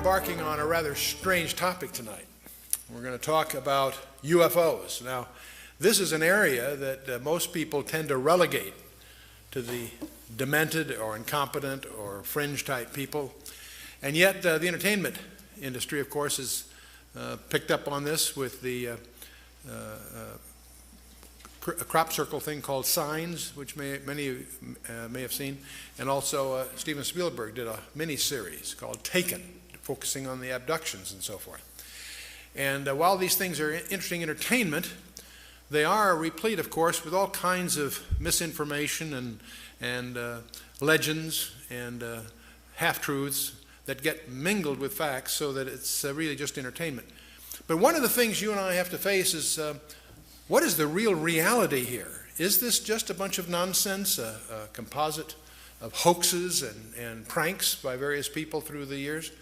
embarking on a rather strange topic tonight. We're going to talk about UFOs. Now, this is an area that most people tend to relegate to the demented or incompetent or fringe-type people. And yet the entertainment industry, of course, has picked up on this with the crop circle thing called Signs, which many may have seen. And also Steven Spielberg did a mini-series called Taken, focusing on the abductions and so forth. And while these things are interesting entertainment, they are replete, of course, with all kinds of misinformation and legends and half-truths that get mingled with facts so that it's really just entertainment. But one of the things you and I have to face is what is the real reality here? Is this just a bunch of nonsense, a composite of hoaxes and pranks by various people through the years?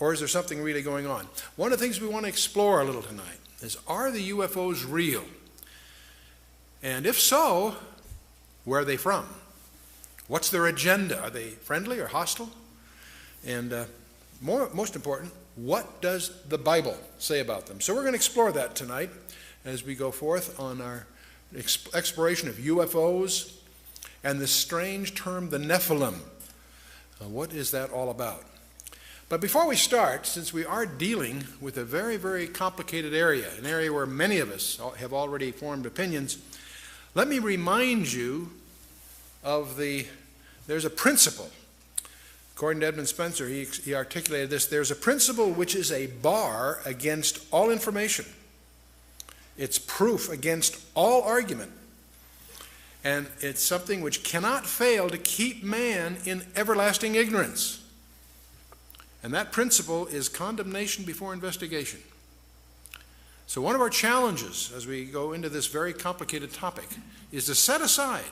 Or is there something really going on? One of the things we want to explore a little tonight is, are the UFOs real? And if so, where are they from? What's their agenda? Are they friendly or hostile? And most important, what does the Bible say about them? So we're going to explore that tonight as we go forth on our exploration of UFOs and the strange term, the Nephilim. What is that all about? But before we start, since we are dealing with a very, very complicated area, an area where many of us have already formed opinions, let me remind you of there's a principle. According to Edmund Spencer, he articulated this: there's a principle which is a bar against all information. It's proof against all argument. And it's something which cannot fail to keep man in everlasting ignorance. And that principle is condemnation before investigation. So one of our challenges as we go into this very complicated topic is to set aside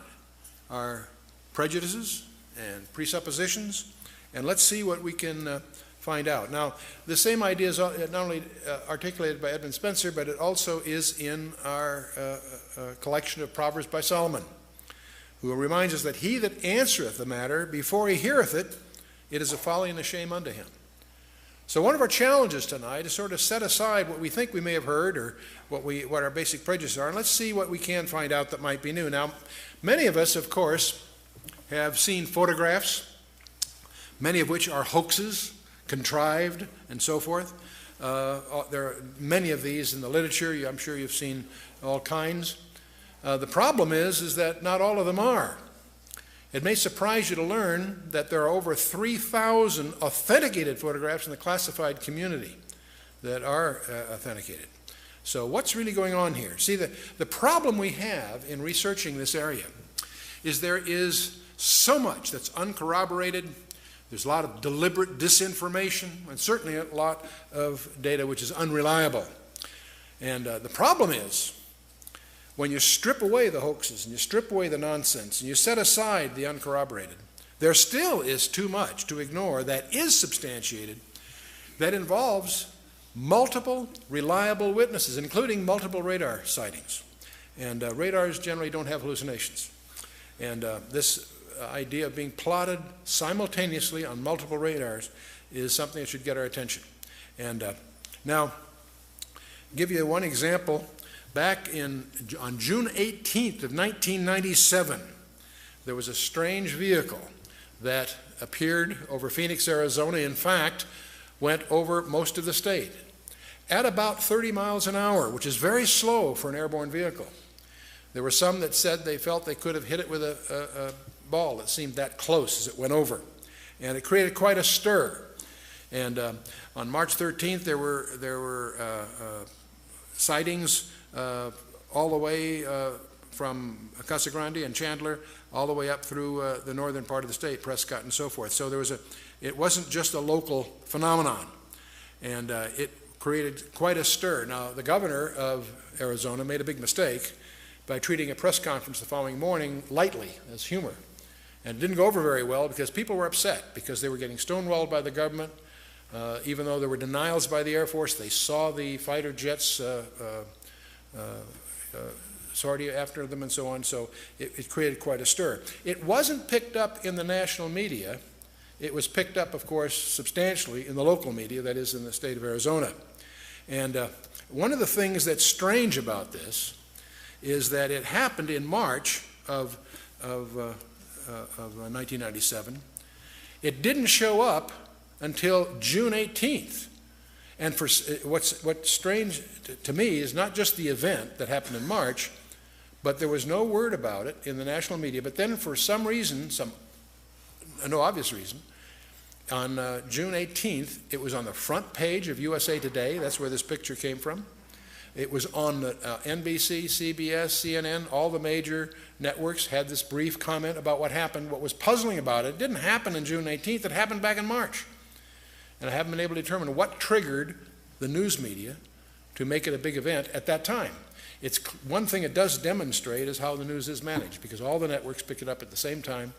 our prejudices and presuppositions, and let's see what we can find out. Now, the same idea is not only articulated by Edmund Spencer, but it also is in our collection of Proverbs by Solomon, who reminds us that he that answereth the matter before he heareth it, it is a folly and a shame unto him. So one of our challenges tonight is sort of set aside what we think we may have heard or what our basic prejudices are, and let's see what we can find out that might be new. Now, many of us, of course, have seen photographs, many of which are hoaxes, contrived, and so forth. There are many of these in the literature. I'm sure you've seen all kinds. The problem is that not all of them are. It may surprise you to learn that there are over 3,000 authenticated photographs in the classified community that are authenticated. So what's really going on here? See, the problem we have in researching this area is there is so much that's uncorroborated. There's a lot of deliberate disinformation, and certainly a lot of data which is unreliable. And the problem is, when you strip away the hoaxes and you strip away the nonsense and you set aside the uncorroborated, there still is too much to ignore that is substantiated, that involves multiple reliable witnesses, including multiple radar sightings. And radars generally don't have hallucinations. And this idea of being plotted simultaneously on multiple radars is something that should get our attention. And now, I'll give you one example. Back on June 18th of 1997, there was a strange vehicle that appeared over Phoenix, Arizona. In fact, went over most of the state at about 30 miles an hour, which is very slow for an airborne vehicle. There were some that said they felt they could have hit it with a ball. It seemed that close as it went over. And it created quite a stir. And on March 13th, there were sightings all the way from Casa Grande and Chandler all the way up through the northern part of the state, Prescott and so forth. So it wasn't just a local phenomenon, and it created quite a stir. Now, the governor of Arizona made a big mistake by treating a press conference the following morning lightly, as humor. And it didn't go over very well because people were upset because they were getting stonewalled by the government. Even though there were denials by the Air Force, they saw the fighter jets sortie after them and so on, so it created quite a stir. It wasn't picked up in the national media it was picked up, of course, substantially in the local media, that is in the state of Arizona. And one of the things that's strange about this is that it happened in March of 1997. It didn't show up until June 18th. And what's strange to me is not just the event that happened in March, but there was no word about it in the national media. But then for some reason, no obvious reason, on June 18th, it was on the front page of USA Today. That's where this picture came from. It was on NBC, CBS, CNN, all the major networks had this brief comment about what happened. What was puzzling about it didn't happen on June 18th, it happened back in March. And I haven't been able to determine what triggered the news media to make it a big event at that time. It's one thing it does demonstrate is how the news is managed, because all the networks pick it up at the same time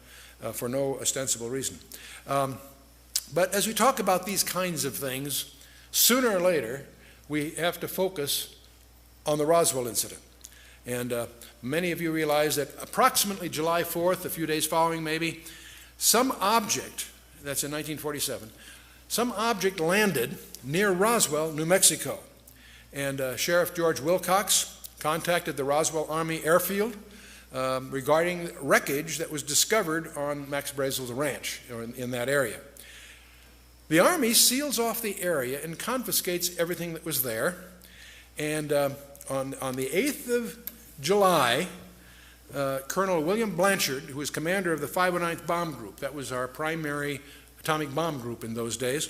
for no ostensible reason. But as we talk about these kinds of things, sooner or later, we have to focus on the Roswell incident. And many of you realize that approximately July 4th, a few days following maybe, some object, that's in 1947, some object landed near Roswell, New Mexico. And Sheriff George Wilcox contacted the Roswell Army Airfield regarding wreckage that was discovered on Max Brazel's ranch, or in that area. The Army seals off the area and confiscates everything that was there. And on the 8th of July, Colonel William Blanchard, who was commander of the 509th Bomb Group, that was our primary atomic bomb group in those days,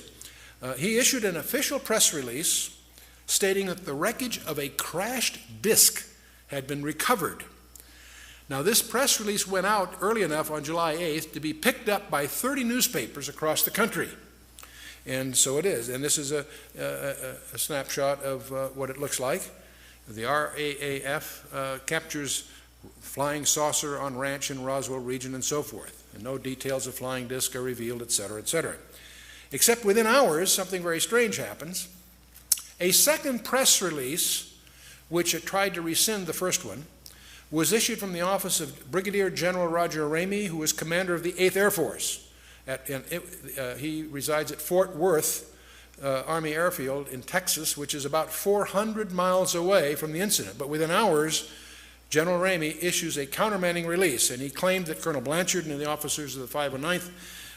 he issued an official press release stating that the wreckage of a crashed disk had been recovered. Now, this press release went out early enough on July 8th to be picked up by 30 newspapers across the country. And so it is. And this is a snapshot of what it looks like. The RAAF captures flying saucer on ranch in Roswell region and so forth. And no details of flying disc are revealed, et cetera, et cetera. Except within hours, something very strange happens. A second press release, which tried to rescind the first one, was issued from the office of Brigadier General Roger Ramey, who was commander of the 8th Air Force. He resides at Fort Worth Army Airfield in Texas, which is about 400 miles away from the incident. But within hours, General Ramey issues a countermanding release, and he claimed that Colonel Blanchard and the officers of the 509th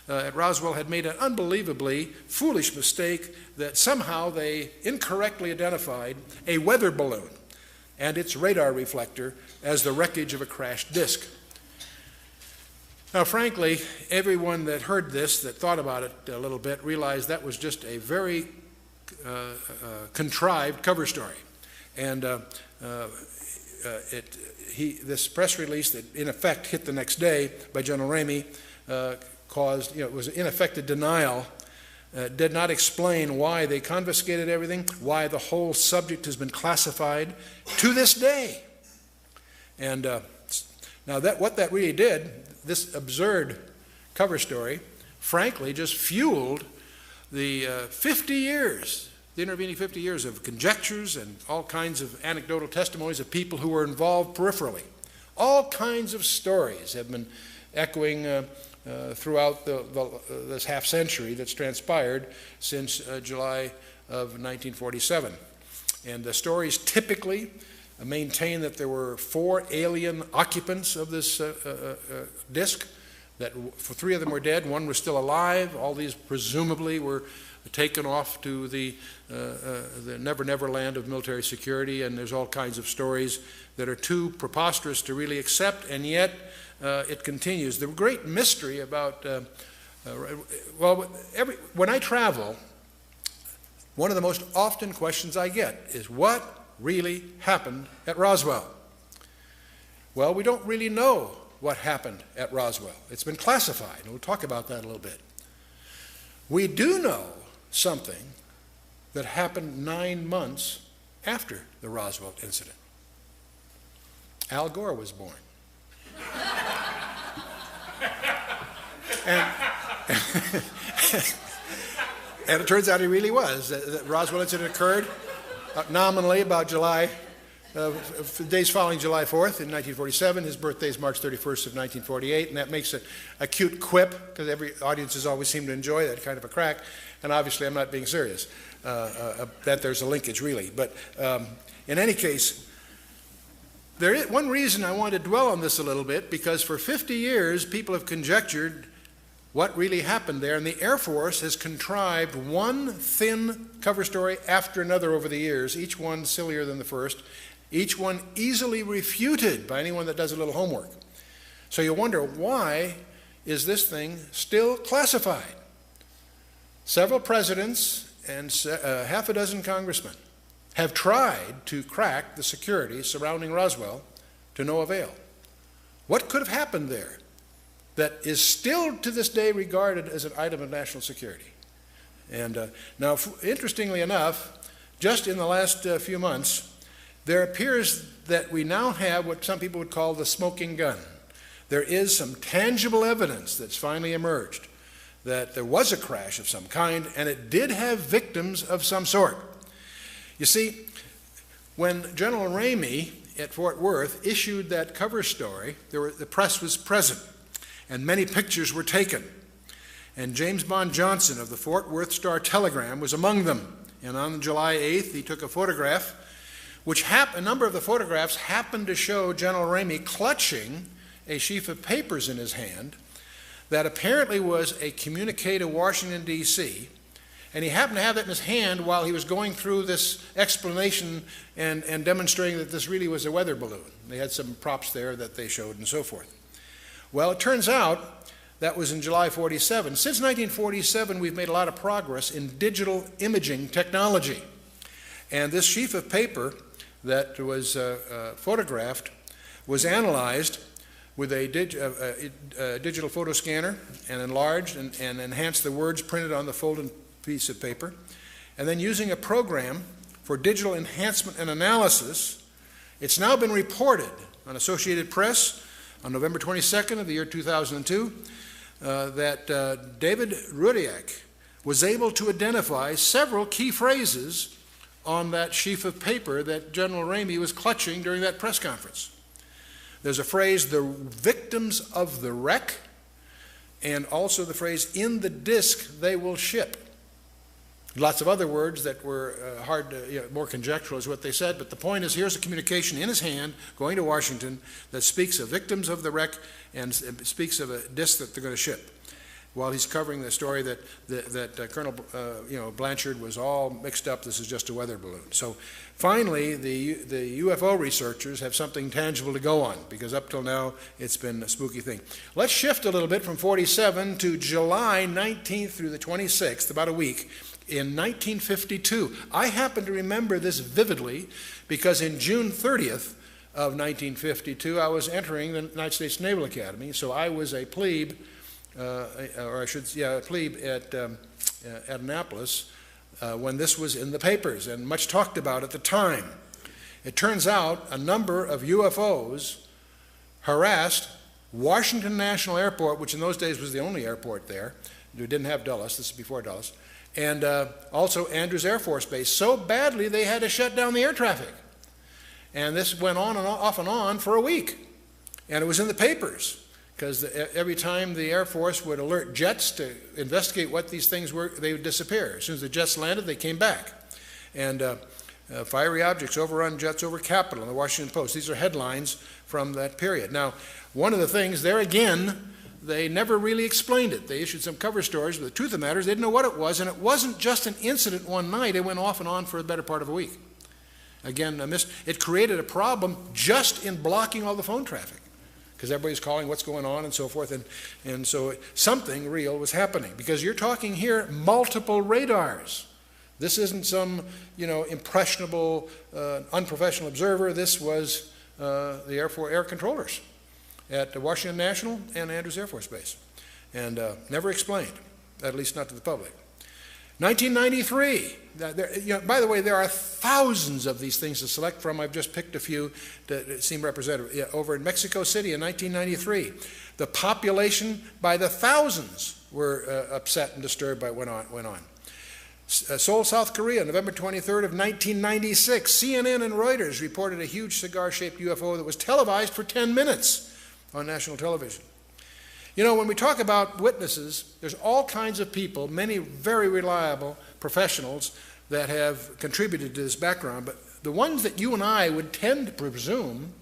at Roswell had made an unbelievably foolish mistake that somehow they incorrectly identified a weather balloon and its radar reflector as the wreckage of a crashed disk. Now, frankly, everyone that heard this, that thought about it a little bit, realized that was just a very contrived cover story. And this press release that in effect hit the next day by General Ramey caused, it was in effect a denial, did not explain why they confiscated everything, why the whole subject has been classified to this day. And now what that really did, this absurd cover story, frankly, just fueled the 50 years, the intervening 50 years of conjectures and all kinds of anecdotal testimonies of people who were involved peripherally. All kinds of stories have been echoing throughout this half century that's transpired since July of 1947. And the stories typically maintain that there were 4 alien occupants of this disk, that 3 of them were dead, 1 was still alive. All these presumably were taken off to the never land of military security, and there's all kinds of stories that are too preposterous to really accept, and yet it continues. The great mystery about, when I travel, one of the most often questions I get is, what really happened at Roswell? Well, we don't really know what happened at Roswell. It's been classified, and we'll talk about that a little bit. We do know something that happened 9 months after the Roswell incident. Al Gore was born. And it turns out he really was. The Roswell incident occurred nominally about July the days following July 4th in 1947. His birthday is March 31st of 1948, and that makes a cute quip, because every audiences always seem to enjoy that kind of a crack, and obviously I'm not being serious, that there's a linkage really. But in any case, there is one reason I want to dwell on this a little bit, because for 50 years people have conjectured what really happened there, and the Air Force has contrived one thin cover story after another over the years, each one sillier than the first, each one easily refuted by anyone that does a little homework. So you wonder, why is this thing still classified? Several presidents and half a dozen congressmen have tried to crack the security surrounding Roswell to no avail. What could have happened there that is still to this day regarded as an item of national security? And now, interestingly enough, just in the last few months, there appears that we now have what some people would call the smoking gun. There is some tangible evidence that's finally emerged that there was a crash of some kind, and it did have victims of some sort. You see, when General Ramey at Fort Worth issued that cover story, the press was present, and many pictures were taken. And James Bond Johnson of the Fort Worth Star-Telegram was among them. And on July 8th, he took a photograph, which a number of the photographs happened to show General Ramey clutching a sheaf of papers in his hand that apparently was a communique to Washington, D.C., and he happened to have that in his hand while he was going through this explanation and demonstrating that this really was a weather balloon. They had some props there that they showed and so forth. Well, it turns out that was in July 47. Since 1947, we've made a lot of progress in digital imaging technology. And this sheaf of paper that was photographed was analyzed with a digital photo scanner and enlarged and enhanced the words printed on the folded piece of paper. And then using a program for digital enhancement and analysis, it's now been reported on Associated Press on November 22nd of the year 2002 that David Rudiak was able to identify several key phrases on that sheaf of paper that General Ramey was clutching during that press conference. There's a phrase, the victims of the wreck, and also the phrase, in the disk they will ship. Lots of other words that were hard to, more conjectural is what they said, but the point is, here's a communication in his hand going to Washington that speaks of victims of the wreck and speaks of a disc that they're going to ship, while he's covering the story that Colonel Blanchard was all mixed up. This is just a weather balloon. So finally, the UFO researchers have something tangible to go on, because up till now it's been a spooky thing. Let's shift a little bit from 47 to July 19th through the 26th, about a week. In 1952, I happen to remember this vividly because in June 30th of 1952, I was entering the United States Naval Academy, so I was a plebe, a plebe at Annapolis when this was in the papers and much talked about at the time. It turns out a number of UFOs harassed Washington National Airport, which in those days was the only airport there. We didn't have Dulles, this is before Dulles, and also Andrews Air Force Base, so badly they had to shut down the air traffic. And this went on and off and on for a week. And it was in the papers, because every time the Air Force would alert jets to investigate what these things were, they would disappear. As soon as the jets landed, they came back. And fiery objects overrun jets over Capitol in the Washington Post. These are headlines from that period. Now, one of the things, there again, they never really explained it. They issued some cover stories, but the truth of the matter is they didn't know what it was, and it wasn't just an incident one night. It went off and on for the better part of a week. Again, it created a problem just in blocking all the phone traffic, because everybody's calling what's going on and so forth, and so something real was happening, because you're talking here multiple radars. This isn't some impressionable, unprofessional observer. This was the air controllers at Washington National and Andrews Air Force Base, and never explained, at least not to the public. 1993, by the way, there are thousands of these things to select from. I've just picked a few that seem representative. Over in Mexico City in 1993, the population by the thousands were upset and disturbed by what went on. Seoul, South Korea, November 23rd of 1996. CNN and Reuters reported a huge cigar-shaped UFO that was televised for 10 minutes on national television. You know, when we talk about witnesses, there's all kinds of people, many very reliable professionals that have contributed to this background, but the ones that you and I would tend to presume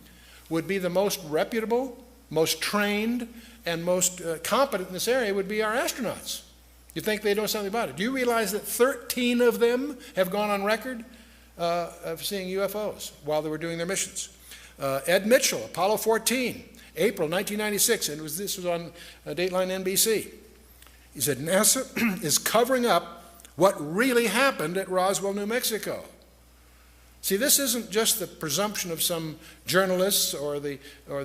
would be the most reputable, most trained, and most competent in this area would be our astronauts. You think they know something about it. Do you realize that 13 of them have gone on record of seeing UFOs while they were doing their missions? Ed Mitchell, Apollo 14, April 1996, and this was on Dateline NBC. He said, NASA is covering up what really happened at Roswell, New Mexico. See, this isn't just the presumption of some journalists or the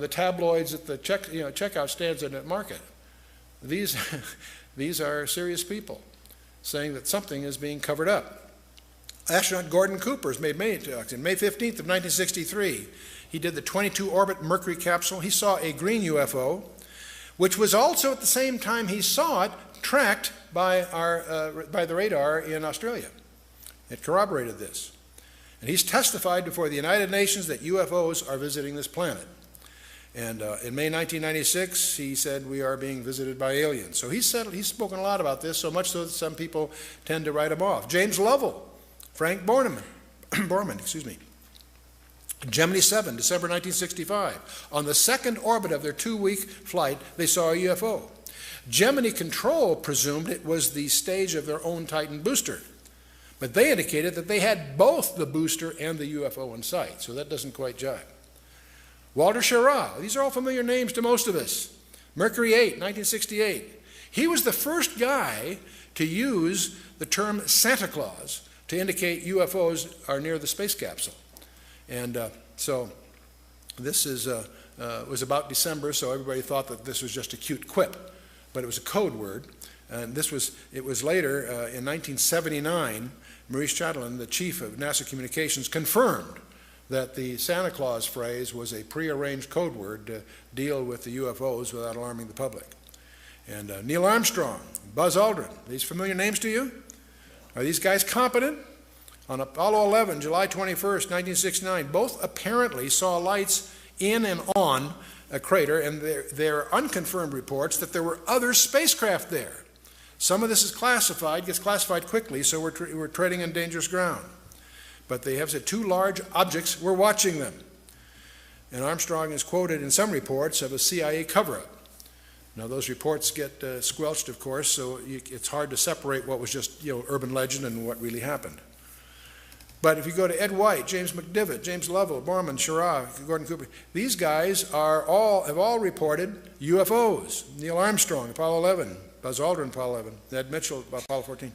tabloids at the checkout stands in the market. These are serious people saying that something is being covered up. Astronaut Gordon Cooper has made many talks. In May 15th of 1963, he did the 22-orbit Mercury capsule. He saw a green UFO, which was also at the same time he saw it tracked by the radar in Australia. It corroborated this. And he's testified before the United Nations that UFOs are visiting this planet. And in May 1996, he said, we are being visited by aliens. So he's spoken a lot about this, so much so that some people tend to write him off. James Lovell, Frank Borman, Gemini 7, December 1965. On the second orbit of their 2-week flight, they saw a UFO. Gemini Control presumed it was the stage of their own Titan booster. But they indicated that they had both the booster and the UFO in sight, so that doesn't quite jive. Walter Schirra, these are all familiar names to most of us. Mercury 8, 1968. He was the first guy to use the term Santa Claus to indicate UFOs are near the space capsule. And so this was about December, so everybody thought that this was just a cute quip, but it was a code word. And it was later, in 1979, Maurice Chatelain, the chief of NASA Communications, confirmed that the Santa Claus phrase was a prearranged code word to deal with the UFOs without alarming the public. And Neil Armstrong, Buzz Aldrin, these familiar names to you? Are these guys competent? On Apollo 11, July 21st, 1969, both apparently saw lights in and on a crater, and there are unconfirmed reports that there were other spacecraft there. Some of this is classified, gets classified quickly, so we're treading in dangerous ground. But they have said 2 large objects were watching them. And Armstrong is quoted in some reports of a CIA cover-up. Now those reports get squelched, of course, so it's hard to separate what was just urban legend and what really happened. But if you go to Ed White, James McDivitt, James Lovell, Borman, Schirra, Gordon Cooper, these guys have all reported UFOs. Neil Armstrong, Apollo 11, Buzz Aldrin, Apollo 11, Ed Mitchell, Apollo 14,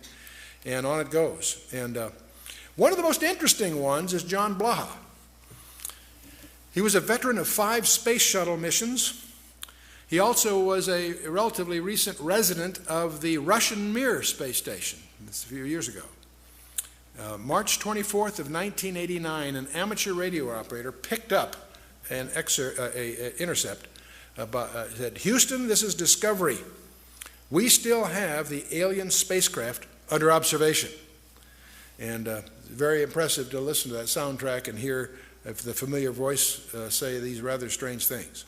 and on it goes. And one of the most interesting ones is John Blaha. He was a veteran of 5 space shuttle missions. He also was a relatively recent resident of the Russian Mir space station. This a few years ago. March 24th of 1989, an amateur radio operator picked up an intercept. Said, Houston, this is Discovery. We still have the alien spacecraft under observation. And very impressive to listen to that soundtrack and hear the familiar voice say these rather strange things.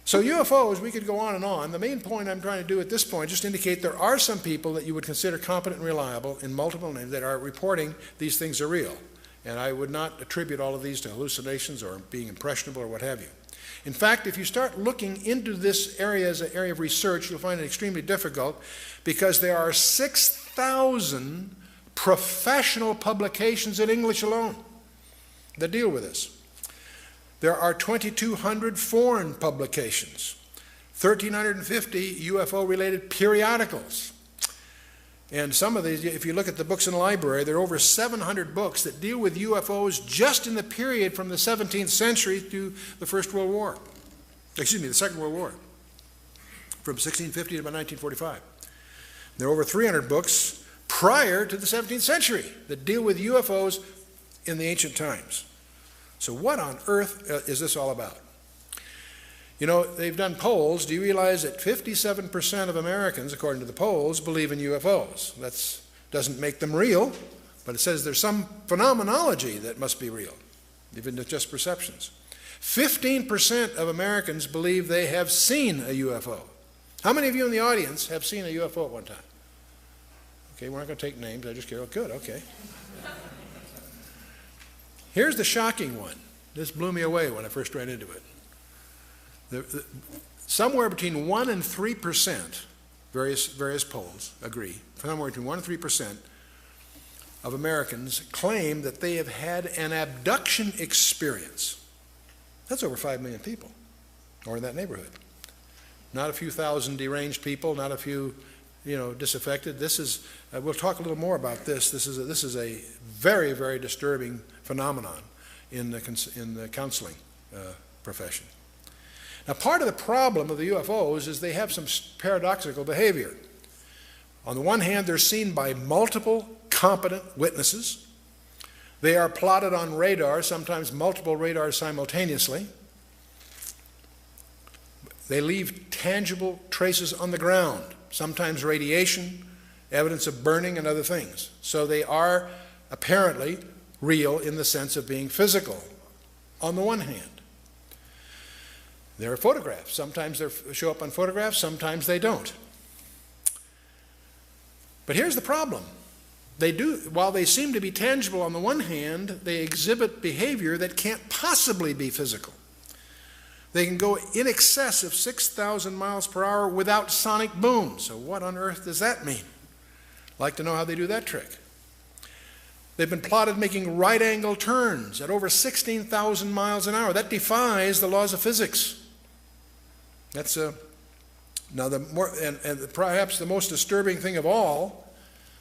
So UFOs, we could go on and on. The main point I'm trying to do at this point, just indicate there are some people that you would consider competent and reliable in multiple names that are reporting these things are real. And I would not attribute all of these to hallucinations or being impressionable or what have you. In fact, if you start looking into this area as an area of research, you'll find it extremely difficult because there are 6,000 professional publications in English alone that deal with this. There are 2,200 foreign publications, 1,350 UFO-related periodicals. And some of these, if you look at the books in the library, there are over 700 books that deal with UFOs just in the period from the 17th century to the First World War. Excuse me, the Second World War, from 1650 to about 1945. There are over 300 books prior to the 17th century that deal with UFOs in the ancient times. So what on earth is this all about? You know, they've done polls. Do you realize that 57% of Americans, according to the polls, believe in UFOs? That's Doesn't make them real, but it says there's some phenomenology that must be real, even if just perceptions. 15% of Americans believe they have seen a UFO. How many of you in the audience have seen a UFO at one time? Okay, we're not going to take names. I just care. Oh, good, okay. Here's the shocking one. This blew me away when I first ran into it. Somewhere between 1 and 3%, various polls agree, somewhere between 1 and 3% of Americans claim that they have had an abduction experience. That's over 5 million people, or in that neighborhood. Not a few thousand deranged people, not a few, disaffected. This is, we'll talk a little more about this. This is a very, very disturbing phenomenon in the counseling profession. Now, part of the problem of the UFOs is they have some paradoxical behavior. On the one hand, they're seen by multiple competent witnesses. They are plotted on radar, sometimes multiple radars simultaneously. They leave tangible traces on the ground, sometimes radiation, evidence of burning, and other things. So they are apparently real in the sense of being physical, on the one hand. There are photographs. Sometimes they show up on photographs, sometimes they don't. But here's the problem. While they seem to be tangible on the one hand, they exhibit behavior that can't possibly be physical. They can go in excess of 6,000 miles per hour without sonic boom. So what on earth does that mean? I'd like to know how they do that trick. They've been plotted making right-angle turns at over 16,000 miles an hour. That defies the laws of physics. That's now perhaps the most disturbing thing of all.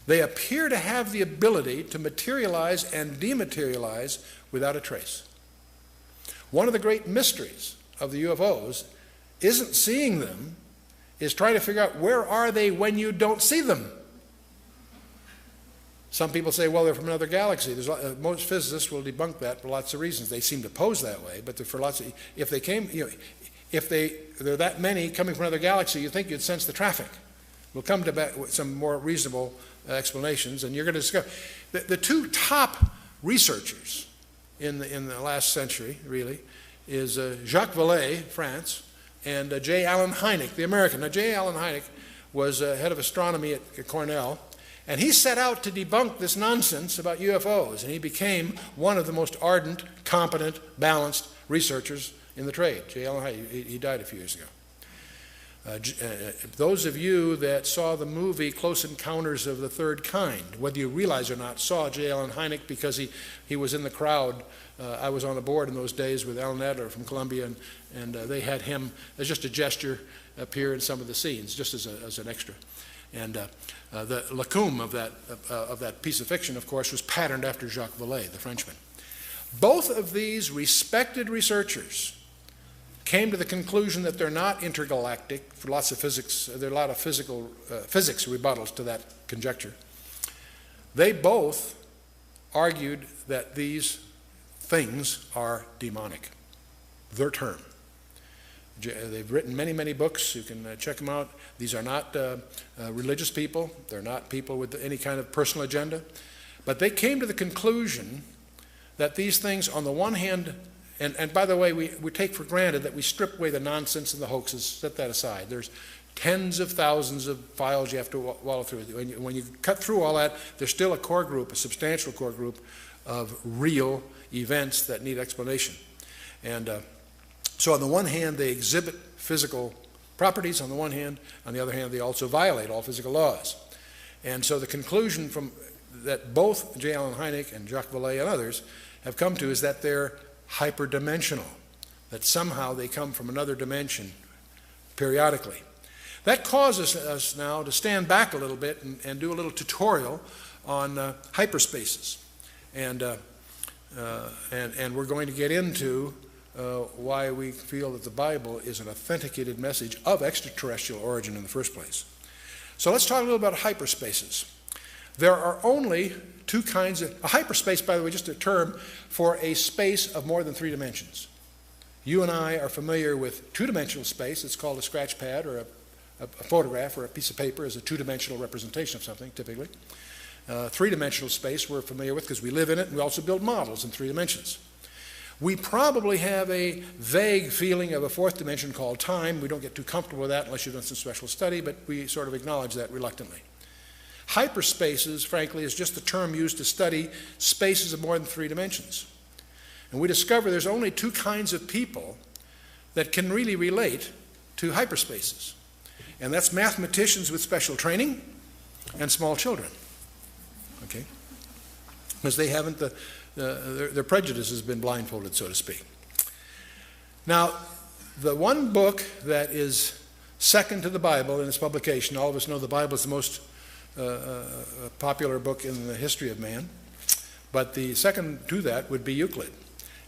They appear to have the ability to materialize and dematerialize without a trace. One of the great mysteries of the UFOs isn't seeing them, is trying to figure out where are they when you don't see them. Some people say, well, they're from another galaxy. Most physicists will debunk that for lots of reasons. They seem to pose that way, but for lots of, if they came, if there are that many coming from another galaxy, you'd think you'd sense the traffic. We'll come to some more reasonable explanations, and you're going to discover the two top researchers in the last century, really, is Jacques Vallée, France, and J. Allen Hynek, the American. Now, J. Allen Hynek was head of astronomy at Cornell, and he set out to debunk this nonsense about UFOs, and he became one of the most ardent, competent, balanced researchers in the trade. J. Allen Hynek, he died a few years ago. Those of you that saw the movie Close Encounters of the Third Kind, whether you realize or not, saw J. Allen Hynek because he was in the crowd. I was on a board in those days with Alan Adler from Columbia, and they had him as just a gesture appear in some of the scenes, just as an extra. And the lacune of that piece of fiction, of course, was patterned after Jacques Vallée, the Frenchman. Both of these respected researchers came to the conclusion that they're not intergalactic for lots of physics. There are a lot of physics rebuttals to that conjecture. They both argued that these things are demonic, their term. They've written many, many books. You can check them out. These are not religious people. They're not people with any kind of personal agenda. But they came to the conclusion that these things, on the one hand, and by the way, we take for granted that we strip away the nonsense and the hoaxes, set that aside. There's tens of thousands of files you have to wallow through. When you cut through all that, there's still a core group, a substantial core group of real events that need explanation. And so on the one hand, they exhibit physical properties on the one hand. On the other hand, they also violate all physical laws. And so the conclusion that both J. Allen Hynek and Jacques Vallée and others have come to is that they're hyperdimensional, that somehow they come from another dimension periodically. That causes us now to stand back a little bit and do a little tutorial on hyperspaces. And we're going to get into why we feel that the Bible is an authenticated message of extraterrestrial origin in the first place. So let's talk a little about hyperspaces. There are only two kinds of... A hyperspace, by the way, just a term for a space of more than 3 dimensions. You and I are familiar with two-dimensional space. It's called a scratch pad or a photograph or a piece of paper is a two-dimensional representation of something, typically. Three-dimensional space we're familiar with because we live in it, and we also build models in 3 dimensions. We probably have a vague feeling of a 4th dimension called time. We don't get too comfortable with that unless you've done some special study, but we sort of acknowledge that reluctantly. Hyperspaces, frankly, is just the term used to study spaces of more than 3 dimensions. And we discover there's only 2 kinds of people that can really relate to hyperspaces. And that's mathematicians with special training and small children. Okay? Because they haven't, their prejudice has been blindfolded, so to speak. Now, the one book that is second to the Bible in its publication, all of us know the Bible is the most popular book in the history of man, but the second to that would be Euclid.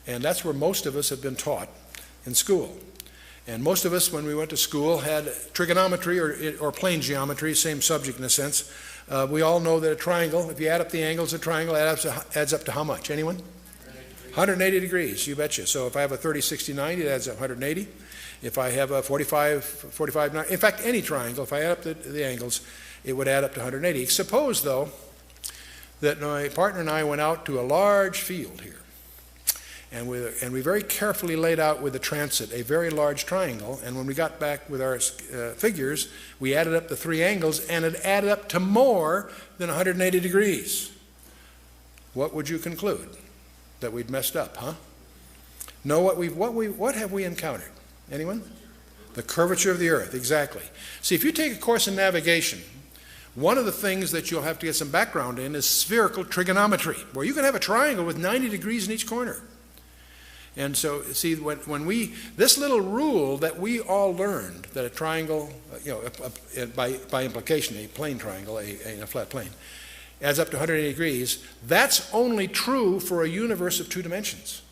And that's where most of us have been taught in school. And most of us, when we went to school, had trigonometry or plane geometry, same subject in a sense. We all know that a triangle, if you add up the angles of a triangle, adds up to how much? Anyone? 180 degrees, you betcha. So if I have a 30, 60, 90, it adds up 180. If I have a 45, 45, 90, in fact, any triangle, if I add up the angles, it would add up to 180. Suppose, though, that my partner and I went out to a large field here, and we very carefully laid out with the transit a very large triangle, and when we got back with our figures, we added up the 3 angles, and it added up to more than 180 degrees. What would you conclude? That we'd messed up, huh? No, what have we encountered? Anyone? The curvature of the earth, exactly. See, if you take a course in navigation, one of the things that you'll have to get some background in is spherical trigonometry, where you can have a triangle with 90 degrees in each corner. And so, see, this little rule that we all learned, that a triangle, by implication, a plane triangle, a flat plane, adds up to 180 degrees, that's only true for a universe of 2 dimensions.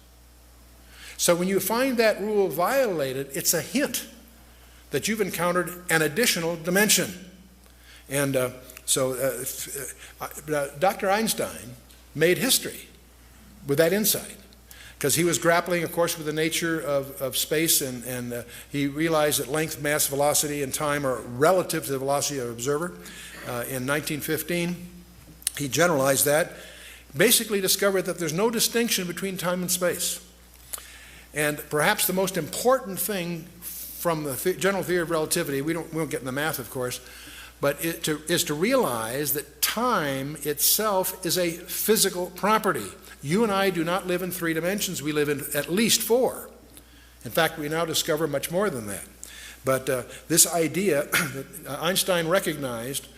So when you find that rule violated, it's a hint that you've encountered an additional dimension. And Dr. Einstein made history with that insight, because he was grappling, of course, with the nature of space, and he realized that length, mass, velocity, and time are relative to the velocity of an observer. In 1915, he generalized that, basically discovered that there's no distinction between time and space. And perhaps the most important thing from the general theory of relativity, we won't get in the math, of course, but is to realize that time itself is a physical property. You and I do not live in 3 dimensions. We live in at least 4. In fact, we now discover much more than that. But this idea that Einstein recognized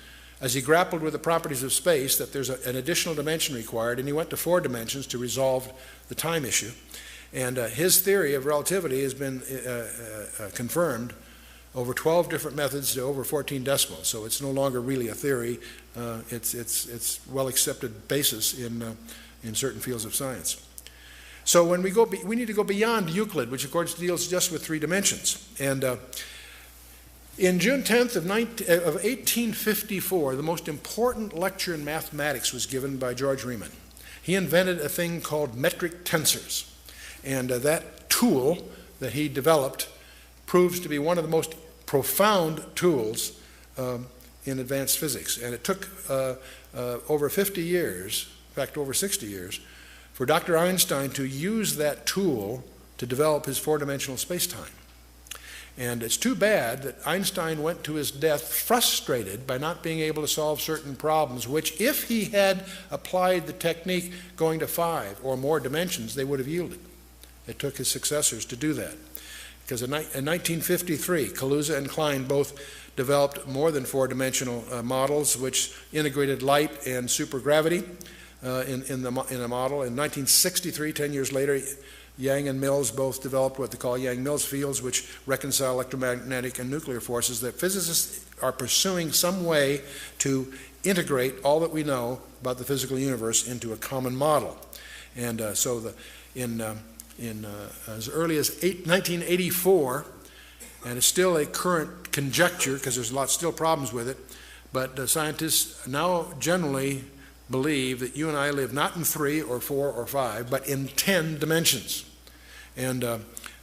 as he grappled with the properties of space, that there's an additional dimension required, and he went to 4 dimensions to resolve the time issue. And his theory of relativity has been confirmed over 12 different methods to over 14 decimals. So it's no longer really a theory. It's well-accepted basis in certain fields of science. So when we need to go beyond Euclid, which of course deals just with 3 dimensions. And in June 10th of 1854, the most important lecture in mathematics was given by George Riemann. He invented a thing called metric tensors. And that tool that he developed proves to be one of the most profound tools in advanced physics. And it took over 50 years, in fact over 60 years, for Dr. Einstein to use that tool to develop his 4-dimensional space-time. And it's too bad that Einstein went to his death frustrated by not being able to solve certain problems, which if he had applied the technique going to 5 or more dimensions, they would have yielded. It took his successors to do that. Because in 1953, Kaluza and Klein both developed more than 4-dimensional models which integrated light and supergravity in a model. In 1963, 10 years later, Yang and Mills both developed what they call Yang-Mills fields, which reconcile electromagnetic and nuclear forces. That physicists are pursuing some way to integrate all that we know about the physical universe into a common model. And so as early as 1984, and it's still a current conjecture because there's still problems with it, but scientists now generally believe that you and I live not in 3 or 4 or 5, but in 10 dimensions. And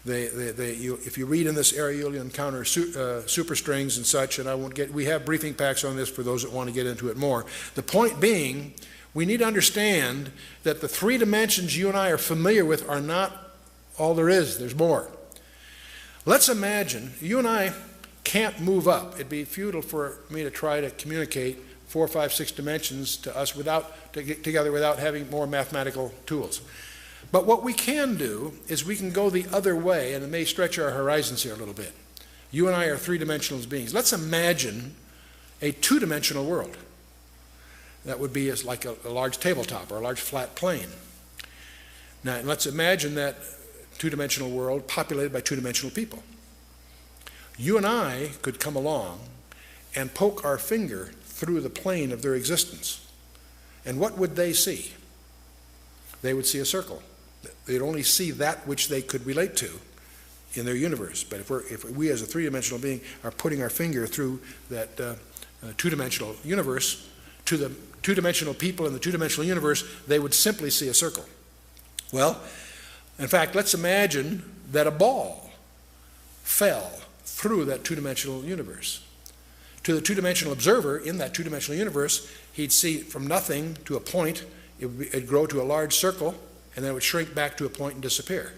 If you read in this area, you'll encounter superstrings and such, and we have briefing packs on this for those that want to get into it more. The point being, we need to understand that the three dimensions you and I are familiar with are not all there is. There's more. Let's imagine you and I can't move up. It'd be futile for me to try to communicate 4, 5, 6 dimensions to us to get together without having more mathematical tools. But what we can do is we can go the other way, and it may stretch our horizons here a little bit. You and I are three-dimensional beings. Let's imagine a two-dimensional world. That would be like a large tabletop or a large flat plane. Now, let's imagine that two-dimensional world populated by two-dimensional people. You and I could come along and poke our finger through the plane of their existence. And what would they see? They would see a circle. They'd only see that which they could relate to in their universe. But if we as a three-dimensional being are putting our finger through that two-dimensional universe to the two-dimensional people in the two-dimensional universe, they would simply see a circle. Well, in fact, let's imagine that a ball fell through that two-dimensional universe. To the two-dimensional observer in that two-dimensional universe, he'd see from nothing to a point. It'd grow to a large circle, and then it would shrink back to a point and disappear.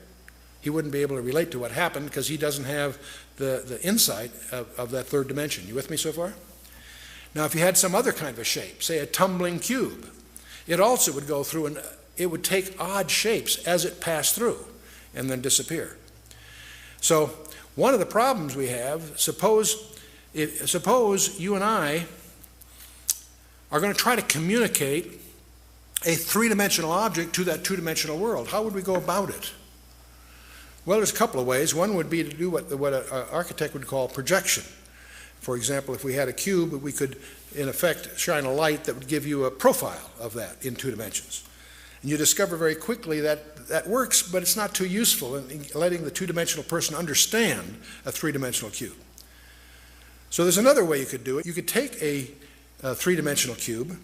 He wouldn't be able to relate to what happened because he doesn't have the insight of that third dimension. You with me so far? Now, if you had some other kind of a shape, say a tumbling cube, it also would go through and it would take odd shapes as it passed through and then disappear. So one of the problems we have, suppose you and I are going to try to communicate a three-dimensional object to that two-dimensional world. How would we go about it? Well, there's a couple of ways. One would be to do what an architect would call projection. For example, if we had a cube, we could, in effect, shine a light that would give you a profile of that in 2 dimensions. And you discover very quickly that that works, but it's not too useful in letting the two-dimensional person understand a three-dimensional cube. So there's another way you could do it. You could take a three-dimensional cube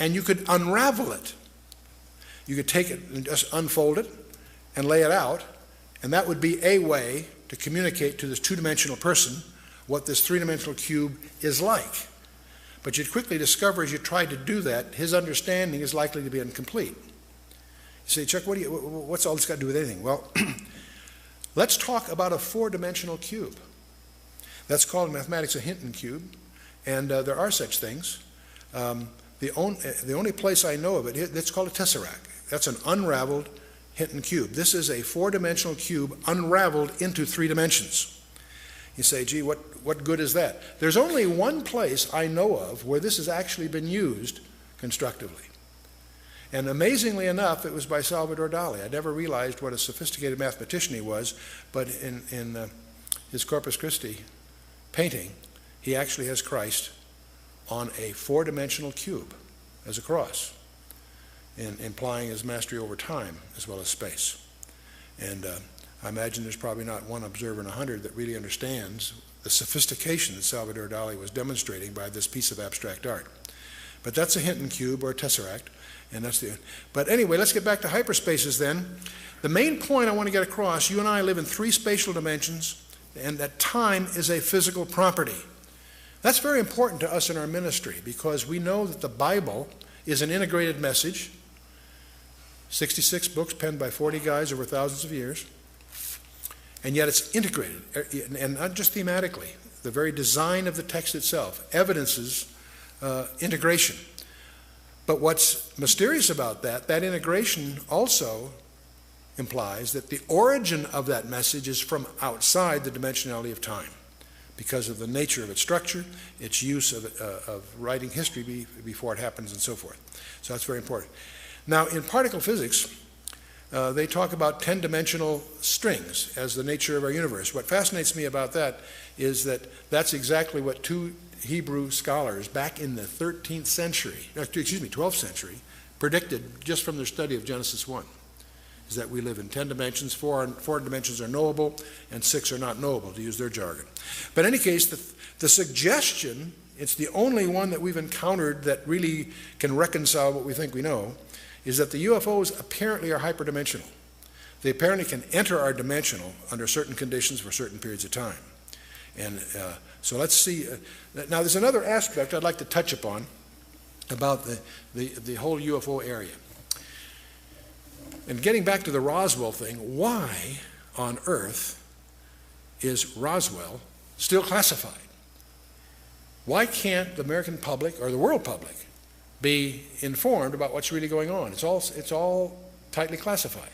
and you could unravel it. You could take it and just unfold it and lay it out, and that would be a way to communicate to this two-dimensional person what this three-dimensional cube is like. But you'd quickly discover as you tried to do that, his understanding is likely to be incomplete. You say, Chuck, what's all this got to do with anything? Well, let's talk about a 4-dimensional cube. That's called in mathematics a Hinton cube, and there are such things. The only place I know of it, it's called a tesseract. That's an unraveled Hinton cube. This is a 4-dimensional cube unraveled into 3 dimensions. You say, gee, what good is that? There's only one place I know of where this has actually been used constructively. And amazingly enough, it was by Salvador Dali. I never realized what a sophisticated mathematician he was, but in his Corpus Christi painting, he actually has Christ on a 4-dimensional cube as a cross, implying his mastery over time as well as space. And I imagine there's probably not one observer in 100 that really understands the sophistication that Salvador Dali was demonstrating by this piece of abstract art. But that's a Hinton cube or a tesseract, and that's but anyway, let's get back to hyperspaces then. The main point I want to get across, you and I live in 3 spatial dimensions, and that time is a physical property. That's very important to us in our ministry because we know that the Bible is an integrated message, 66 books penned by 40 guys over thousands of years, and yet it's integrated, and not just thematically. The very design of the text itself evidences integration. But what's mysterious about that integration also implies that the origin of that message is from outside the dimensionality of time because of the nature of its structure, its use of writing history before it happens, and so forth. So that's very important. Now, in particle physics, they talk about 10-dimensional strings as the nature of our universe. What fascinates me about that is that that's exactly what 2 Hebrew scholars back in the 13th century, 12th century, predicted just from their study of Genesis 1, is that we live in 10 dimensions, 4 dimensions are knowable, and 6 are not knowable, to use their jargon. But in any case, the suggestion, it's the only one that we've encountered that really can reconcile what we think we know, is that the UFOs apparently are hyperdimensional. They apparently can enter our dimensional under certain conditions for certain periods of time. And so let's see. Now there's another aspect I'd like to touch upon about the whole UFO area. And getting back to the Roswell thing, why on earth is Roswell still classified? Why can't the American public or the world public be informed about what's really going on? It's all tightly classified.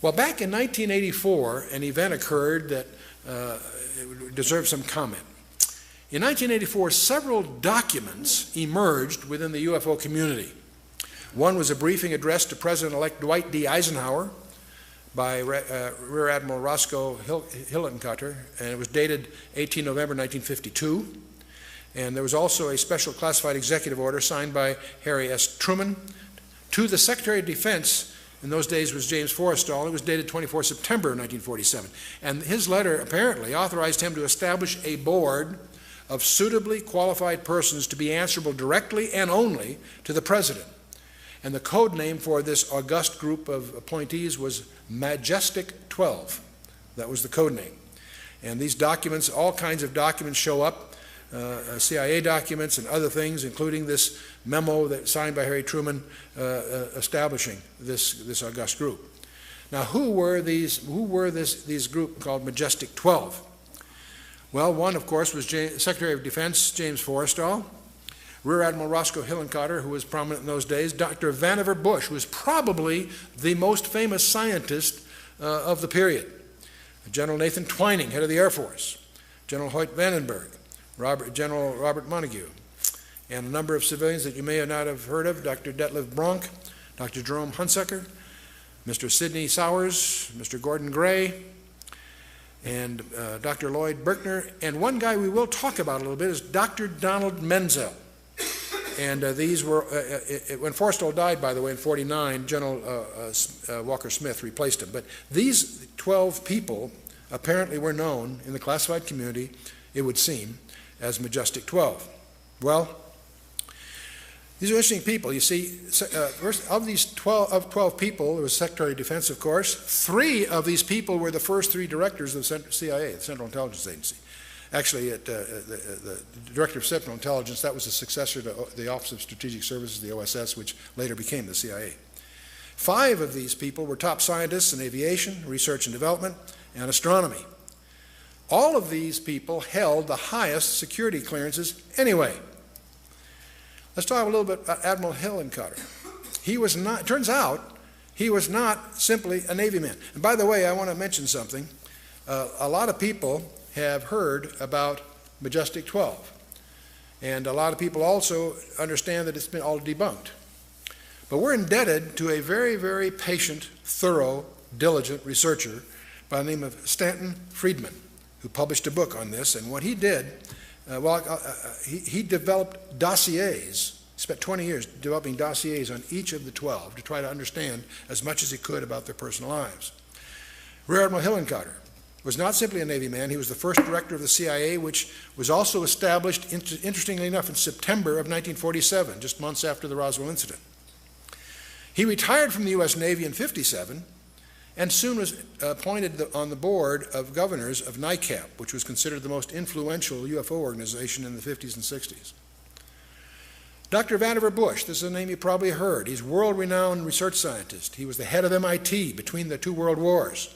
Well, back in 1984, an event occurred that deserves some comment. In 1984, several documents emerged within the UFO community. One was a briefing addressed to President-elect Dwight D. Eisenhower by Rear Admiral Roscoe Hillenkotter, and it was dated 18 November 1952. And there was also a special classified executive order signed by Harry S. Truman to the Secretary of Defense. In those days was James Forrestal. It was dated 24 September 1947. And his letter apparently authorized him to establish a board of suitably qualified persons to be answerable directly and only to the President. And the code name for this august group of appointees was Majestic 12. That was the code name. And these documents, all kinds of documents show up, CIA documents and other things, including this memo that signed by Harry Truman establishing this august group. Now, who were this group called Majestic 12? Well, one, of course, was Secretary of Defense James Forrestal, Rear Admiral Roscoe Hillenkotter, who was prominent in those days, Dr. Vannevar Bush, who was probably the most famous scientist of the period, General Nathan Twining, head of the Air Force, General Hoyt Vandenberg, General Robert Montague, and a number of civilians that you may not have heard of, Dr. Detlev Bronk, Dr. Jerome Hunsaker, Mr. Sidney Sowers, Mr. Gordon Gray, and Dr. Lloyd Berkner, and one guy we will talk about a little bit is Dr. Donald Menzel. And these were, when Forrestal died, by the way, in 1949, General Walker Smith replaced him. But these 12 people apparently were known in the classified community, it would seem, as Majestic 12. Well, these are interesting people. You see, of these 12 people, there was Secretary of Defense, of course. 3 of these people were the first 3 directors of the CIA, the Central Intelligence Agency. Actually, the Director of Central Intelligence, that was the successor to the Office of Strategic Services, the OSS, which later became the CIA. 5 of these people were top scientists in aviation, research and development, and astronomy. All of these people held the highest security clearances anyway. Let's talk a little bit about Admiral Hillenkotter. He was not, it turns out, he was not simply a Navy man. And by the way, I want to mention something. A lot of people have heard about Majestic 12. And a lot of people also understand that it's been all debunked. But we're indebted to a very, very patient, thorough, diligent researcher by the name of Stanton Friedman, who published a book on this. And what he did, he developed dossiers, spent 20 years developing dossiers on each of the 12 to try to understand as much as he could about their personal lives. Rear Admiral Hillenkotter was not simply a Navy man. He was the first director of the CIA, which was also established, interestingly enough, in September of 1947, just months after the Roswell incident. He retired from the U.S. Navy in 1957 and soon was appointed on the board of governors of NICAP, which was considered the most influential UFO organization in the 50s and 60s. Dr. Vannevar Bush, this is a name you probably heard. He's a world-renowned research scientist. He was the head of MIT between the 2 world wars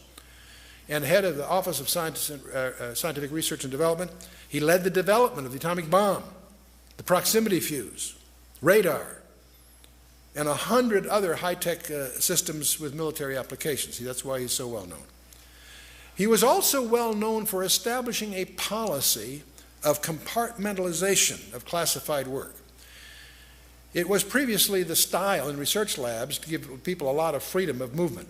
and head of the Office of Scientific Research and Development. He led the development of the atomic bomb, the proximity fuse, radar, and 100 other high-tech systems with military applications. See, that's why he's so well known. He was also well known for establishing a policy of compartmentalization of classified work. It was previously the style in research labs to give people a lot of freedom of movement.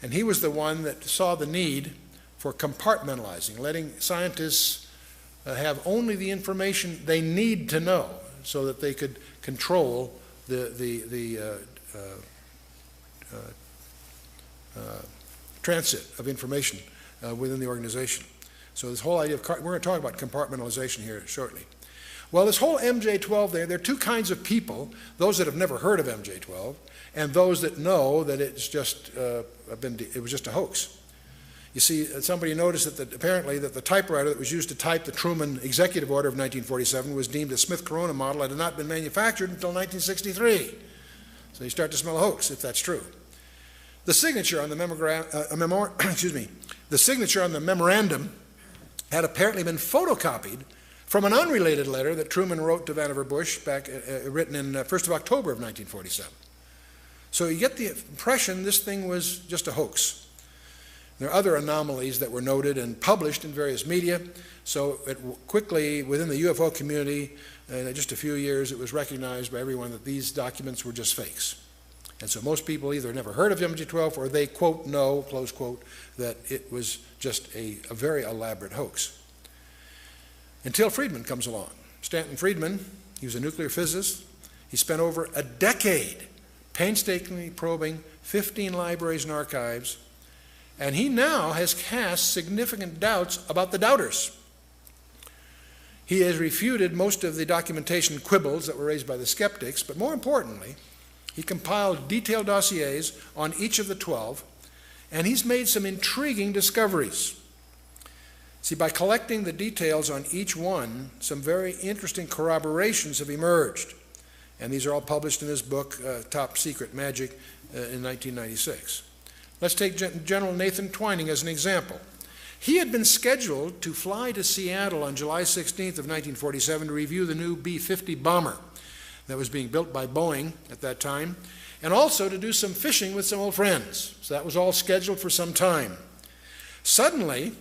And he was the one that saw the need for compartmentalizing, letting scientists have only the information they need to know so that they could control the transit of information within the organization. So this whole idea of, we're going to talk about compartmentalization here shortly. Well, this whole MJ-12 there are two kinds of people, those that have never heard of MJ-12 and those that know that it was just a hoax. You see, somebody noticed that apparently that the typewriter that was used to type the Truman Executive Order of 1947 was deemed a Smith Corona model that had not been manufactured until 1963. So you start to smell a hoax, if that's true. The signature on the the signature on the memorandum had apparently been photocopied from an unrelated letter that Truman wrote to Vannevar Bush back, written in 1st of October of 1947. So you get the impression this thing was just a hoax. There are other anomalies that were noted and published in various media, so it quickly, within the UFO community, in just a few years, it was recognized by everyone that these documents were just fakes. And so most people either never heard of MJ-12 or they, quote, know, close quote, that it was just a very elaborate hoax. Until Friedman comes along. Stanton Friedman, he was a nuclear physicist. He spent over a decade painstakingly probing 15 libraries and archives, and he now has cast significant doubts about the doubters. He has refuted most of the documentation quibbles that were raised by the skeptics, but more importantly, he compiled detailed dossiers on each of the 12, and he's made some intriguing discoveries. See, by collecting the details on each one, some very interesting corroborations have emerged, and these are all published in his book, Top Secret Magic, in 1996. Let's take General Nathan Twining as an example. He had been scheduled to fly to Seattle on July 16th of 1947 to review the new B-50 bomber that was being built by Boeing at that time, and also to do some fishing with some old friends. So that was all scheduled for some time. Suddenly,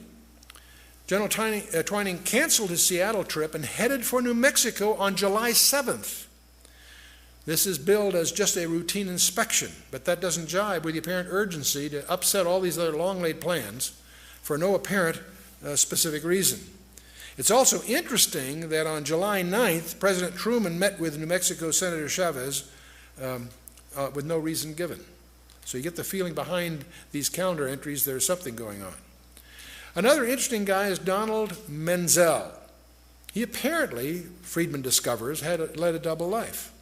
General Twining canceled his Seattle trip and headed for New Mexico on July 7th. This is billed as just a routine inspection, but that doesn't jibe with the apparent urgency to upset all these other long-laid plans for no apparent specific reason. It's also interesting that on July 9th, President Truman met with New Mexico Senator Chavez with no reason given. So you get the feeling behind these calendar entries there's something going on. Another interesting guy is Donald Menzel. He apparently, Friedman discovers, led a double life.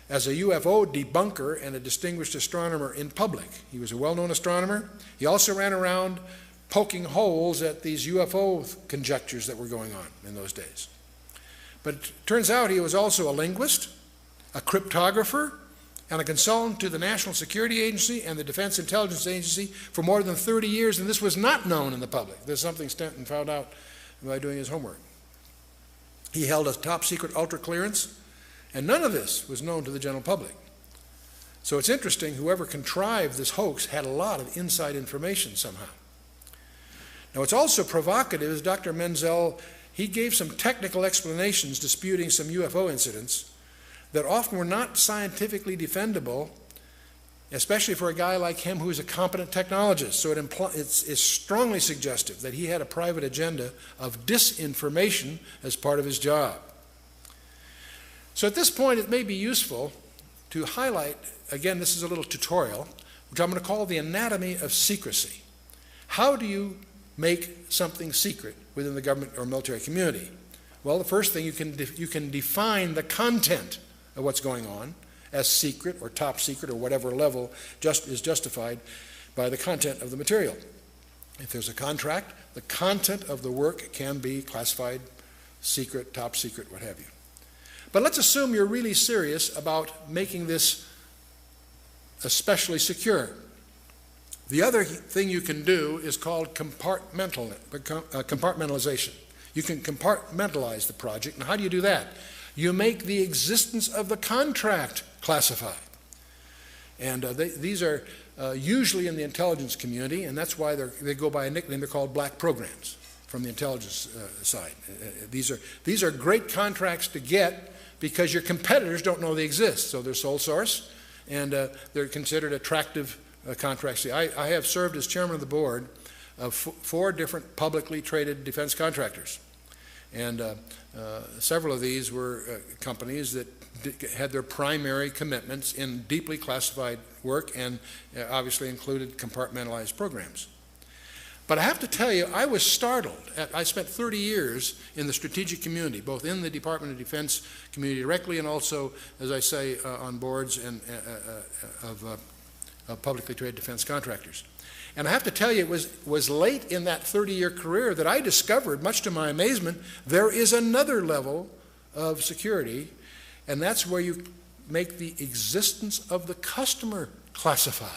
As a UFO debunker and a distinguished astronomer in public, he was a well-known astronomer. He also ran around poking holes at these UFO conjectures that were going on in those days. But it turns out he was also a linguist, a cryptographer, and a consultant to the National Security Agency and the Defense Intelligence Agency for more than 30 years, and this was not known in the public. This is something Stanton found out by doing his homework. He held a top-secret ultra-clearance, and none of this was known to the general public. So it's interesting, whoever contrived this hoax had a lot of inside information somehow. Now what's also provocative is Dr. Menzel, he gave some technical explanations disputing some UFO incidents that often were not scientifically defendable, especially for a guy like him who is a competent technologist. So it's strongly suggestive that he had a private agenda of disinformation as part of his job. So at this point, it may be useful to highlight, again, this is a little tutorial, which I'm going to call the anatomy of secrecy. How do you make something secret within the government or military community? Well, the first thing, you can define the content of what's going on as secret or top secret or whatever level is justified by the content of the material. If there's a contract, the content of the work can be classified secret, top secret, what have you. But let's assume you're really serious about making this especially secure. The other thing you can do is called compartmentalization. You can compartmentalize the project. And how do you do that? You make the existence of the contract classified. And these are usually in the intelligence community, and that's why they go by a nickname. They're called black programs from the intelligence side. These are great contracts to get because your competitors don't know they exist. So they're sole source, and they're considered attractive contracts. See, I have served as chairman of the board of 4 different publicly traded defense contractors. And several of these were companies that had their primary commitments in deeply classified work and obviously included compartmentalized programs. But I have to tell you, I was startled. I spent 30 years in the strategic community, both in the Department of Defense community directly and also, as I say, on boards and of publicly traded defense contractors. And I have to tell you, it was late in that 30-year career that I discovered, much to my amazement, there is another level of security, and that's where you make the existence of the customer classified.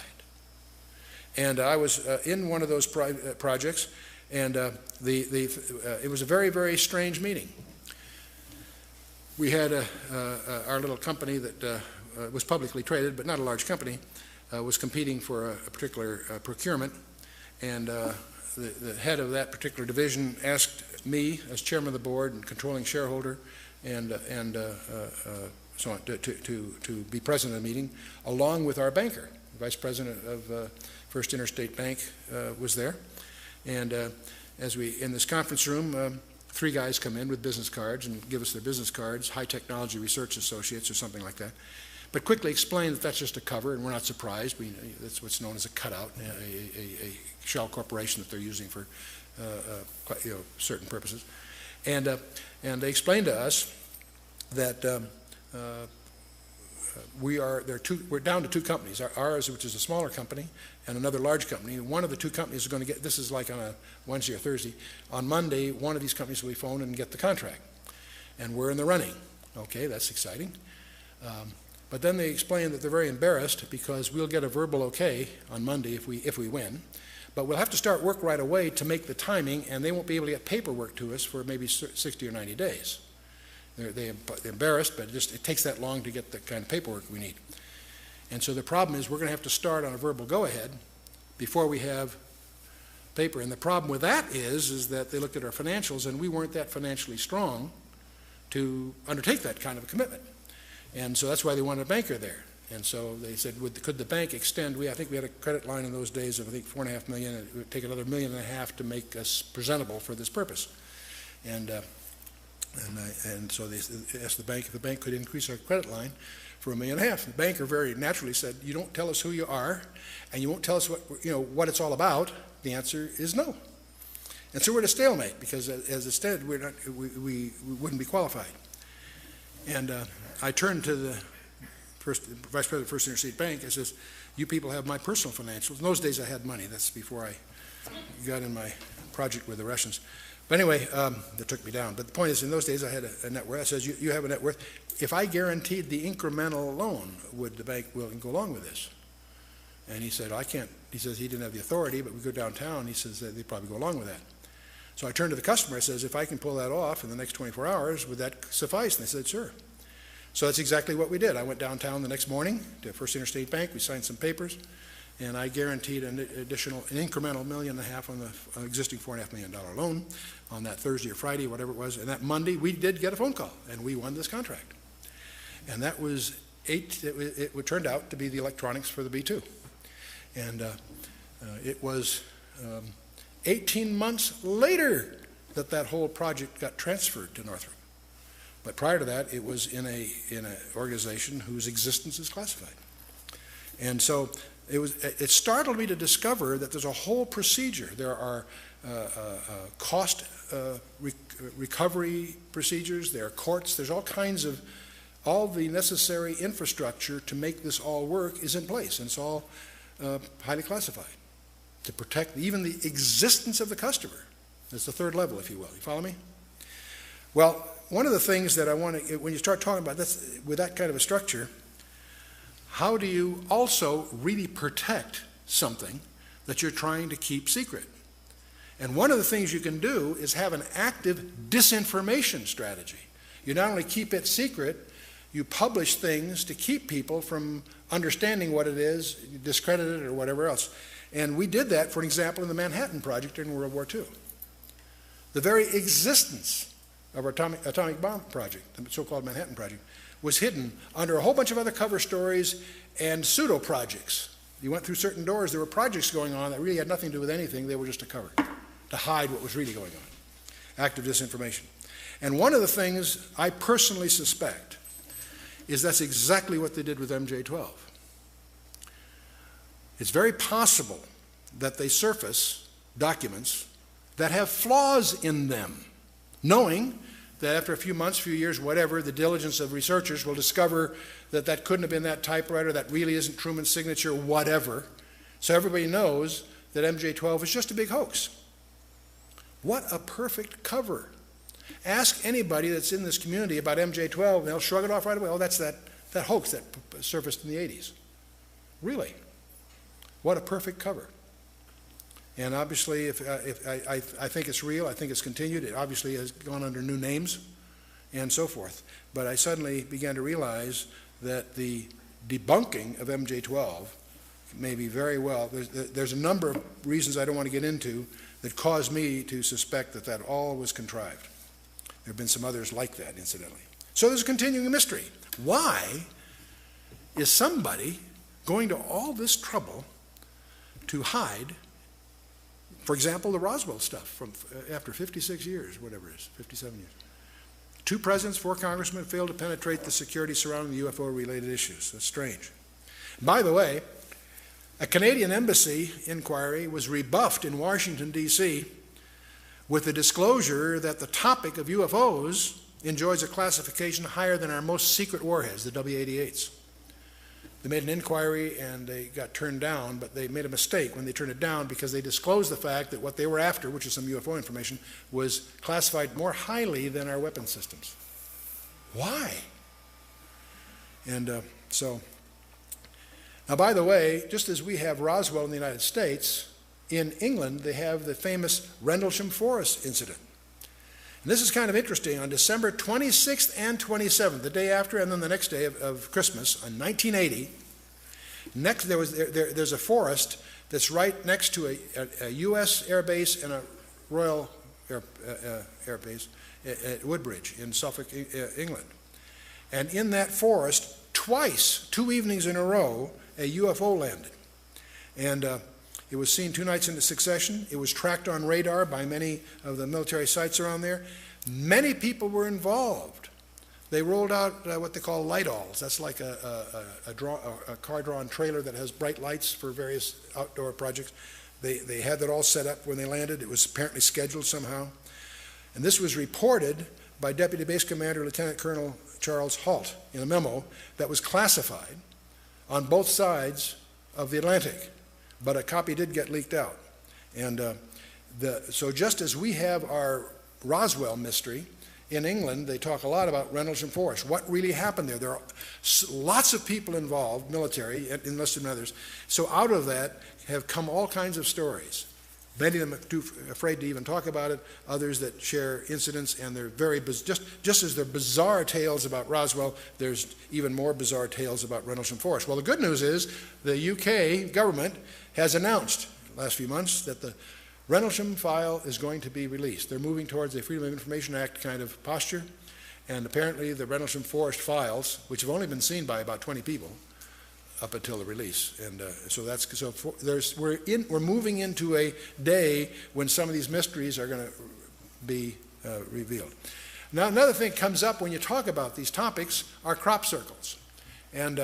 And I was in one of those projects, and it was a very, very strange meeting. We had our little company that was publicly traded, but not a large company, was competing for a particular procurement, and the head of that particular division asked me, as chairman of the board and controlling shareholder, and so on, to be present at the meeting, along with our banker. The vice president of First Interstate Bank was there, and as we in this conference room, three guys come in with business cards and give us their business cards, High Technology Research Associates or something like that. But quickly explain that that's just a cover, and we're not surprised. That's what's known as a cutout, a shell corporation that they're using for certain purposes. And they explained to us that we're down to two companies. Ours, which is a smaller company, and another large company. One of the two companies is going to get, this is like on a Wednesday or Thursday, on Monday, one of these companies will be phoned and get the contract. And we're in the running. Okay, that's exciting. But then they explain that they're very embarrassed because we'll get a verbal okay on Monday if we win, but we'll have to start work right away to make the timing, and they won't be able to get paperwork to us for maybe 60 or 90 days. They're embarrassed, but it takes that long to get the kind of paperwork we need. And so the problem is we're going to have to start on a verbal go-ahead before we have paper. And the problem with that is that they looked at our financials, and we weren't that financially strong to undertake that kind of a commitment. And so that's why they wanted a banker there. And so they said, could the bank extend? I think we had a credit line in those days of, I think, $4.5 million. It would take another $1.5 million to make us presentable for this purpose. And so they asked the bank if the bank could increase our credit line for $1.5 million. The banker very naturally said, "You don't tell us who you are, and you won't tell us what it's all about." The answer is no. And so we're at a stalemate because, as it said, we wouldn't be qualified. And I turned to the vice president of First Interstate Bank. I says, "You people have my personal financials." In those days, I had money. That's before I got in my project with the Russians. But anyway, that took me down. But the point is, in those days, I had a net worth. I says, "You have a net worth. If I guaranteed the incremental loan, would the bank willing to go along with this?" And he said, "I can't." He says he didn't have the authority, but we go downtown. He says they'd probably go along with that. So I turned to the customer. I says, "If I can pull that off in the next 24 hours, would that suffice?" And they said, "Sure." So that's exactly what we did. I went downtown the next morning to First Interstate Bank. We signed some papers, and I guaranteed an incremental $1.5 million on the existing $4.5 million loan on that Thursday or Friday, whatever it was. And that Monday, we did get a phone call, and we won this contract. And that was it turned out to be the electronics for the B-2. And it was 18 months later that whole project got transferred to Northrop. But prior to that, it was in an organization whose existence is classified. And so it startled me to discover that there's a whole procedure. There are cost recovery procedures, there are courts, there's all the necessary infrastructure to make this all work is in place, and it's all highly classified to protect even the existence of the customer. That's the third level, if you will. You follow me? Well, one of the things that I want to, when you start talking about this with that kind of a structure, how do you also really protect something that you're trying to keep secret? And one of the things you can do is have an active disinformation strategy. You not only keep it secret, you publish things to keep people from understanding what it is, discredit it or whatever else. And we did that, for example, in the Manhattan Project during World War II. The very existence of our atomic bomb project, the so-called Manhattan Project, was hidden under a whole bunch of other cover stories and pseudo-projects. You went through certain doors, there were projects going on that really had nothing to do with anything, they were just a cover to hide what was really going on. Active disinformation. And one of the things I personally suspect is that's exactly what they did with MJ-12. It's very possible that they surface documents that have flaws in them, knowing that after a few months, few years, whatever, the diligence of researchers will discover that that couldn't have been that typewriter, that really isn't Truman's signature, whatever. So everybody knows that MJ-12 is just a big hoax. What a perfect cover. Ask anybody that's in this community about MJ-12, and they'll shrug it off right away. Oh, that's that hoax that surfaced in the 80s. Really? What a perfect cover. And obviously, if I think it's real, I think it's continued. It obviously has gone under new names and so forth. But I suddenly began to realize that the debunking of MJ-12 may be very well, there's a number of reasons I don't want to get into that caused me to suspect that that all was contrived. There have been some others like that, incidentally. So there's a continuing mystery. Why is somebody going to all this trouble to hide, for example, the Roswell stuff from after 56 years, whatever it is, 57 years? 2 presidents, 4 congressmen failed to penetrate the security surrounding the UFO-related issues. That's strange. By the way, a Canadian embassy inquiry was rebuffed in Washington, D.C. with the disclosure that the topic of UFOs enjoys a classification higher than our most secret warheads, the W-88s. They made an inquiry and they got turned down, but they made a mistake when they turned it down because they disclosed the fact that what they were after, which is some UFO information, was classified more highly than our weapon systems. Why? And now, by the way, just as we have Roswell in the United States, in England they have the famous Rendlesham Forest incident. And this is kind of interesting. On December 26th and 27th, the day after and then the next day of Christmas, in 1980, there's a forest that's right next to a U.S. air base and a Royal Air Base at Woodbridge in Suffolk, England. And in that forest, twice, 2 evenings in a row, a UFO landed. And it was seen 2 nights into succession. It was tracked on radar by many of the military sites around there. Many people were involved. They rolled out what they call light-alls. That's like a car-drawn trailer that has bright lights for various outdoor projects. They had that all set up when they landed. It was apparently scheduled somehow. And this was reported by Deputy Base Commander Lieutenant Colonel Charles Halt in a memo that was classified on both sides of the Atlantic. But a copy did get leaked out. And so just as we have our Roswell mystery, in England they talk a lot about Rendlesham Forest. What really happened there? There are lots of people involved, military, enlisted and others. So out of that have come all kinds of stories. Many of them are too afraid to even talk about it, others that share incidents, and they're very, just as there are bizarre tales about Roswell, there's even more bizarre tales about Rendlesham Forest. Well, the good news is the UK government has announced last few months that the Rendlesham file is going to be released. They're moving towards a Freedom of Information Act kind of posture, and apparently the Rendlesham Forest files, which have only been seen by about 20 people, up until the release, and we're moving into a day when some of these mysteries are going to be revealed. Now, another thing that comes up when you talk about these topics are crop circles, and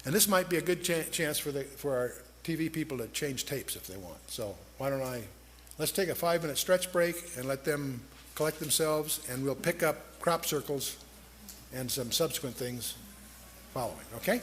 this might be a good chance for our TV people to change tapes if they want. So why don't let's take a 5-minute stretch break and let them collect themselves, and we'll pick up crop circles and some subsequent things following, okay?